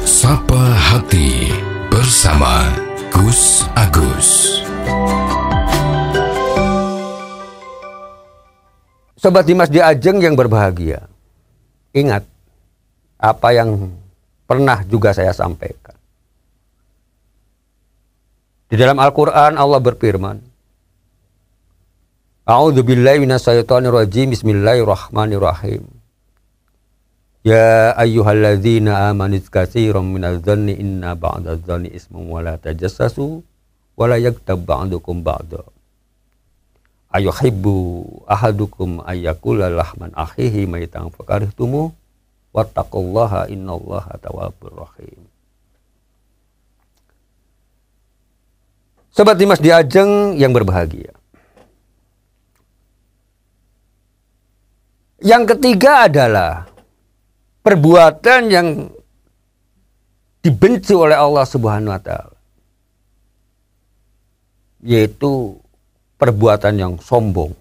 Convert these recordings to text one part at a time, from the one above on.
Sapa Hati bersama Gus Agus. Sobat Dimas di Ajeng yang berbahagia, ingat apa yang pernah juga saya sampaikan. Di dalam Al-Quran Allah berfirman, A'udzubillahi minasyaitonirrajim, Bismillahirrahmanirrahim. Ya ayyuhalladzina amanu katsiran minadh-dhanni inna ba'dadh-dhanni ismun wa la tajassasu wa la yaghtab ba'dukum ba'da. Ayuhibbu ahadukum ayyakula lahman akhihi maitan fakarihtumu wattaqullaha innallaha tawwabur rahim. Sobat Dimas di Ajeng yang berbahagia. Yang ketiga adalah perbuatan yang dibenci oleh Allah Subhanahu wa taala, yaitu perbuatan yang sombong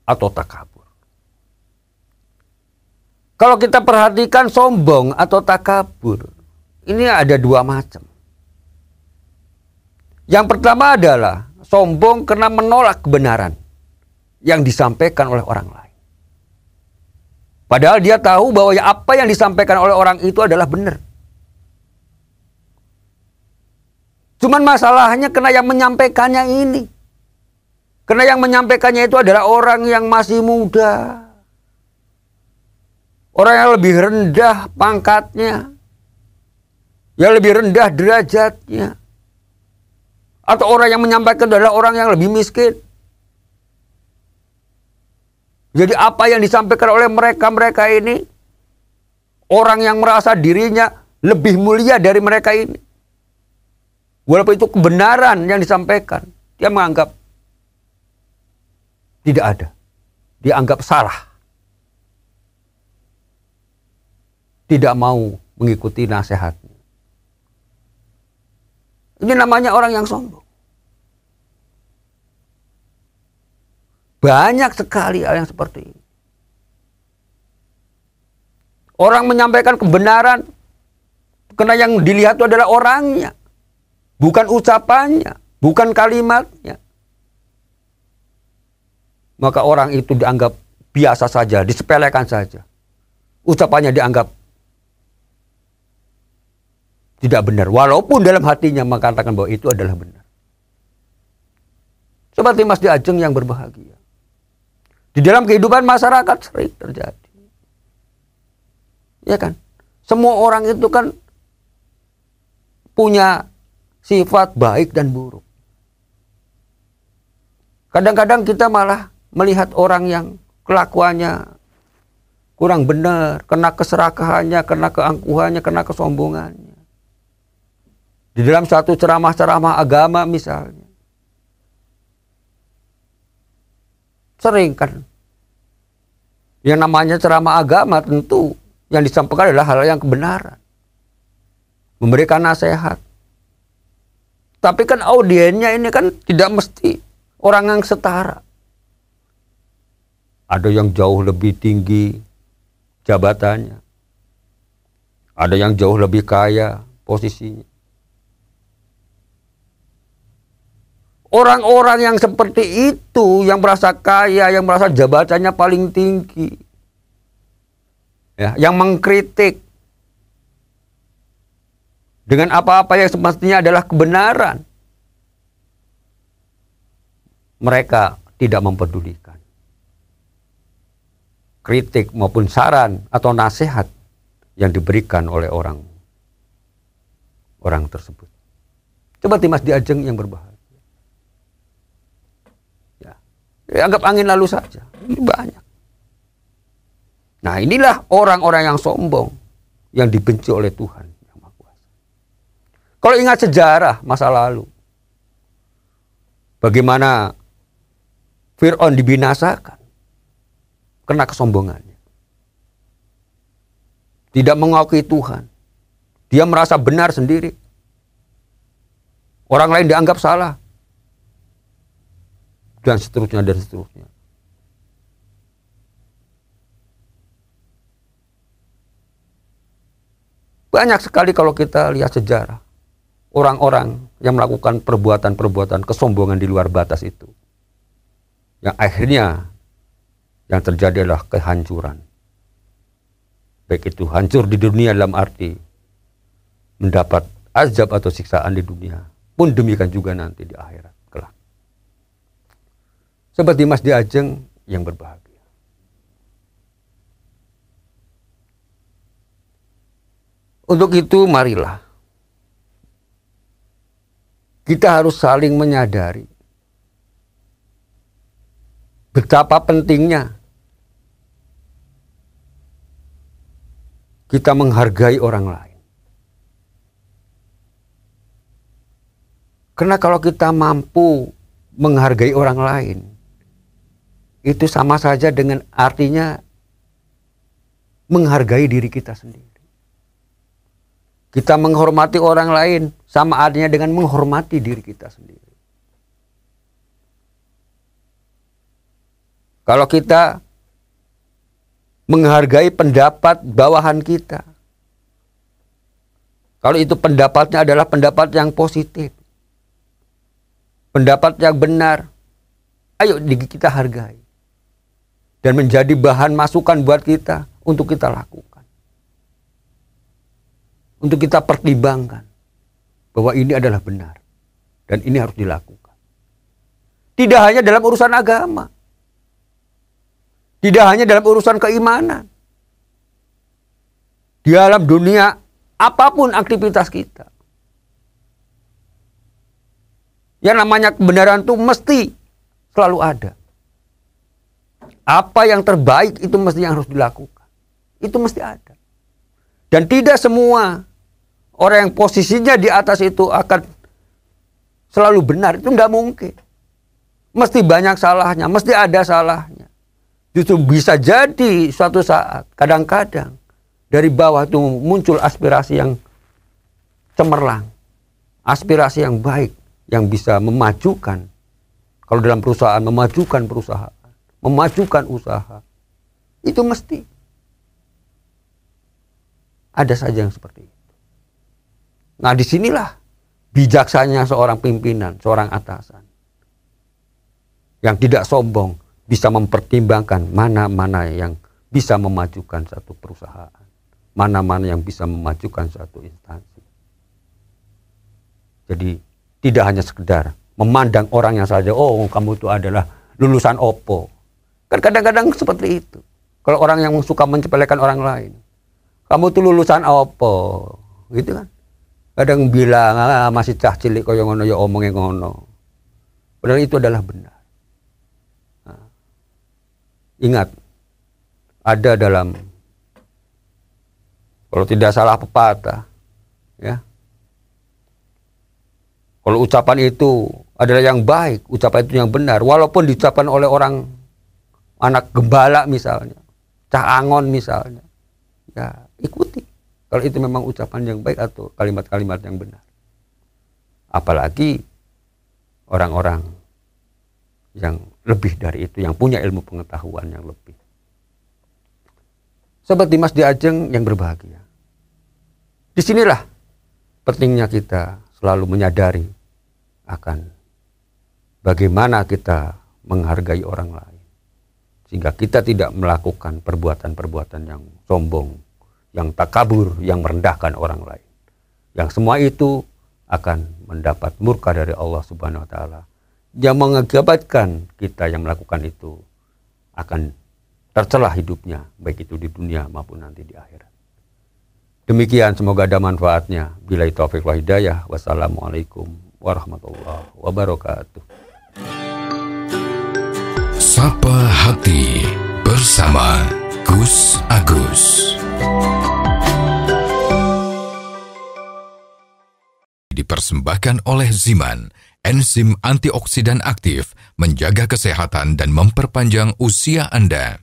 atau takabur. Kalau kita perhatikan sombong atau takabur, ini ada dua macam. Yang pertama adalah sombong karena menolak kebenaran yang disampaikan oleh orang lain. Padahal dia tahu bahwa apa yang disampaikan oleh orang itu adalah benar. Cuman masalahnya karena yang menyampaikannya ini. Karena yang menyampaikannya itu adalah orang yang masih muda. Orang yang lebih rendah pangkatnya. Yang lebih rendah derajatnya. Atau orang yang menyampaikan adalah orang yang lebih miskin. Jadi apa yang disampaikan oleh mereka ini, orang yang merasa dirinya lebih mulia dari mereka ini. Walaupun itu kebenaran yang disampaikan, dia menganggap tidak ada. Dia anggap salah. Tidak mau mengikuti nasihatnya. Ini namanya orang yang sombong. Banyak sekali hal yang seperti ini. Orang menyampaikan kebenaran karena yang dilihat itu adalah orangnya, bukan ucapannya, bukan kalimatnya. Maka orang itu dianggap biasa saja, disepelekan saja. Ucapannya dianggap tidak benar, walaupun dalam hatinya mengatakan bahwa itu adalah benar. Sobat Dimas di Ajeng yang berbahagia. Di dalam kehidupan masyarakat sering terjadi. Ya kan? Semua orang itu kan punya sifat baik dan buruk. Kadang-kadang kita malah melihat orang yang kelakuannya kurang benar, kena keserakahannya, kena keangkuhannya, kena kesombongannya. Di dalam satu ceramah-ceramah agama misalnya. Sering kan. Yang namanya ceramah agama tentu yang disampaikan adalah hal yang kebenaran. Memberikan nasihat. Tapi kan audiennya ini kan tidak mesti orang yang setara. Ada yang jauh lebih tinggi jabatannya. Ada yang jauh lebih kaya posisinya. Orang-orang yang seperti itu, yang merasa kaya, yang merasa jabatannya paling tinggi, ya, yang mengkritik dengan apa-apa yang semestinya adalah kebenaran, mereka tidak mempedulikan kritik maupun saran atau nasihat yang diberikan oleh orang tersebut. Coba Dimas di Ajeng yang berbahagia. Anggap angin lalu saja. Ini banyak. Nah, inilah orang-orang yang sombong yang dibenci oleh Tuhan yang Maha Kuasa. Kalau ingat sejarah masa lalu, bagaimana Fir'aun dibinasakan karena kesombongannya. Tidak mengakui Tuhan. Dia merasa benar sendiri. Orang lain dianggap salah. Dan seterusnya dan seterusnya. Banyak sekali kalau kita lihat sejarah. Orang-orang yang melakukan perbuatan-perbuatan kesombongan di luar batas itu. Yang akhirnya yang terjadi adalah kehancuran. Baik itu hancur di dunia dalam arti mendapat azab atau siksaan di dunia. Pun demikian juga nanti di akhirat kelak. Seperti Mas Diajeng yang berbahagia. Untuk itu marilah kita harus saling menyadari betapa pentingnya kita menghargai orang lain. Karena kalau kita mampu menghargai orang lain, itu sama saja dengan artinya menghargai diri kita sendiri. Kita menghormati orang lain sama artinya dengan menghormati diri kita sendiri. Kalau kita menghargai pendapat bawahan kita, kalau itu pendapatnya adalah pendapat yang positif, pendapat yang benar, ayo kita hargai. Dan menjadi bahan masukan buat kita untuk kita lakukan. Untuk kita pertimbangkan bahwa ini adalah benar dan ini harus dilakukan. Tidak hanya dalam urusan agama, tidak hanya dalam urusan keimanan, di dalam dunia apapun aktivitas kita. Yang namanya kebenaran itu mesti selalu ada. Apa yang terbaik itu mesti yang harus dilakukan. Itu mesti ada. Dan tidak semua orang yang posisinya di atas itu akan selalu benar. Itu tidak mungkin. Mesti banyak salahnya. Mesti ada salahnya. Justru bisa jadi suatu saat. Kadang-kadang. Dari bawah itu muncul aspirasi yang cemerlang. Aspirasi yang baik. Yang bisa memajukan. Kalau dalam perusahaan. Memajukan perusahaan. Memajukan usaha. Itu mesti. Ada saja yang seperti itu. Nah, disinilah bijaksanya seorang pimpinan, seorang atasan. Yang tidak sombong, bisa mempertimbangkan mana-mana yang bisa memajukan satu perusahaan. Mana-mana yang bisa memajukan satu instansi. Jadi, tidak hanya sekedar memandang orang yang saja, oh kamu itu adalah lulusan opo. Kan kadang-kadang seperti itu. Kalau orang yang suka mencepelekan orang lain. Kamu tuh lulusan apa? Gitu kan. Kadang bilang, masih cah cilik kaya ngono ya omongnya ngono. Padahal itu adalah benar. Nah, ingat, ada dalam, kalau tidak salah pepatah, ya. Kalau ucapan itu adalah yang baik, ucapan itu yang benar. Walaupun diucapkan oleh orang, anak gembala misalnya, cah angon misalnya. Ya, ikuti. Kalau itu memang ucapan yang baik atau kalimat-kalimat yang benar. Apalagi orang-orang yang lebih dari itu, yang punya ilmu pengetahuan yang lebih. Seperti Mas Diajeng yang berbahagia. Disinilah pentingnya kita selalu menyadari akan bagaimana kita menghargai orang lain. Sehingga kita tidak melakukan perbuatan-perbuatan yang sombong, yang takabur, yang merendahkan orang lain. Yang semua itu akan mendapat murka dari Allah Subhanahu wa taala. Yang mengakibatkan kita yang melakukan itu akan tercelah hidupnya, baik itu di dunia maupun nanti di akhirat. Demikian, semoga ada manfaatnya. Billahi taufiq wal hidayah. Wassalamualaikum warahmatullahi wabarakatuh. Sapa Hati bersama Gus Agus. Dipersembahkan oleh Ziman, enzim antioksidan aktif, menjaga kesehatan dan memperpanjang usia Anda.